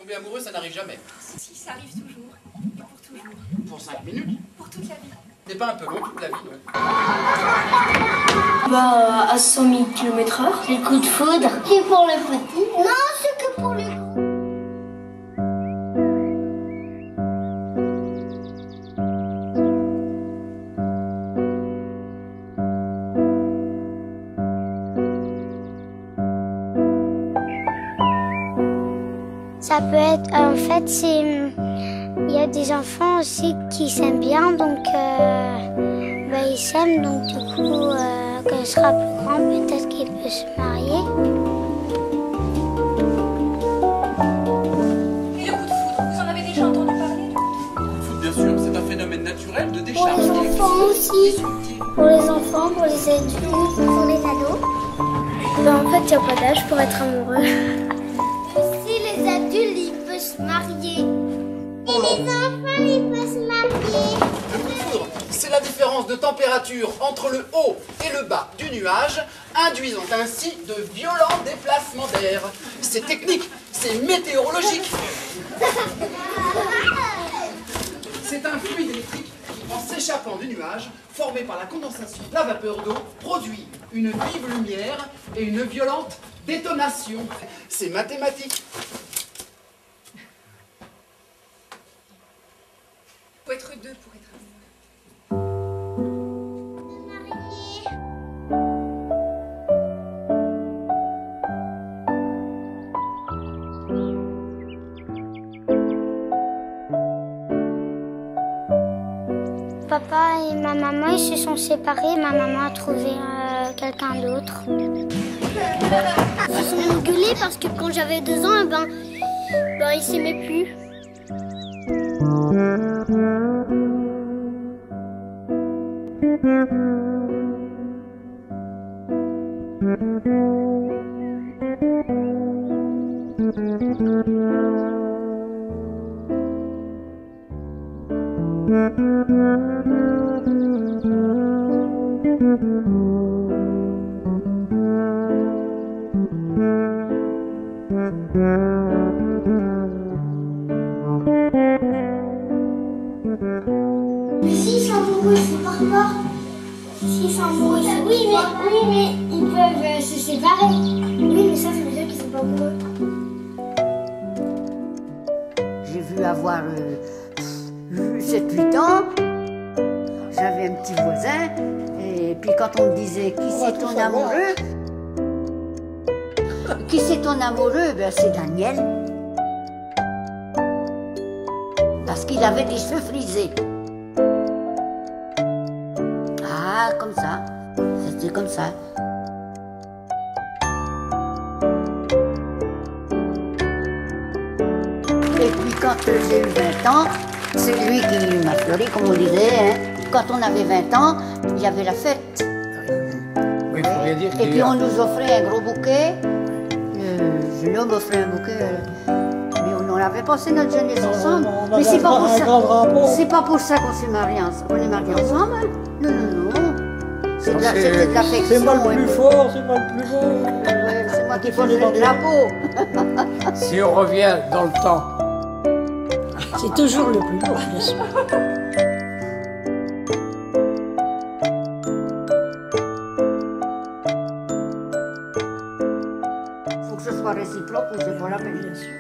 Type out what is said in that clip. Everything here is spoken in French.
Tomber amoureux, ça n'arrive jamais. Si, ça arrive toujours. Et pour toujours. Pour 5 minutes. Pour toute la vie. C'est pas un peu long toute la vie, non? Bah, à 100 000 km/h. C'est le coup de foudre. C'est pour le petit. Non, c'est que pour le gros. Ça peut être, en fait, il y a des enfants aussi qui s'aiment bien, donc ils s'aiment, donc du coup, quand il sera plus grand, peut-être qu'il peut se marier. Et le coup de foudre, vous en avez déjà entendu parler? Le coup de foudre, bien sûr, c'est un phénomène naturel de Pour décharge. les enfants aussi, pour les enfants, pour les adultes, pour les ados. Bah, en fait, il n'y a pas d'âge pour être amoureux. Si les adultes, ils peuvent se marier. Et les enfants, ils peuvent se marier. Le coup de foudre, c'est la différence de température entre le haut et le bas du nuage, induisant ainsi de violents déplacements d'air. C'est technique, c'est météorologique. C'est un fluide électrique qui, en s'échappant du nuage, formé par la condensation de la vapeur d'eau, produit une vive lumière et une violente détonation. C'est mathématique. Faut être deux pour être amoureux. Papa et ma maman, ils se sont séparés. Ma maman a trouvé quelqu'un d'autre. Ils se sont engueulés parce que quand j'avais 2 ans, ils s'aimaient plus. Mais s'ils sont amoureux, c'est pas mort. S'ils sont amoureux, c'est oui, mais ils peuvent se séparer. Oui, mais ça veut dire qu'ils sont pas amoureux. J'ai vu avoir 7-8 ans. J'avais un petit voisin. Et puis quand on me disait qui c'est ton amoureux, qui c'est ton amoureux, ben c'est Daniel. Parce qu'il avait des cheveux frisés. Ah, comme ça. C'était comme ça. Et puis quand j'ai eu 20 ans, c'est lui qui m'a fleuri, comme on disait. Hein. Quand on avait 20 ans, il y avait la fête. Oui, il faut bien dire Et puis on nous offrait un gros bouquet. Le jeune homme offrait un bouquet. Mais on avait passé notre jeunesse ensemble. Mais c'est pas pour ça. C'est pas pour ça qu'on s'est mariés ensemble. On est mariés ensemble. Non, non, non. C'est de l'affection. C'est moi le plus fort, c'est moi le plus beau. Ouais, c'est moi qui faisais le drapeau. Si on revient dans le temps, C'est toujours le plus beau, bien sûr. Faut que ce soit réciproque ou c'est pas la peine. Bien sûr.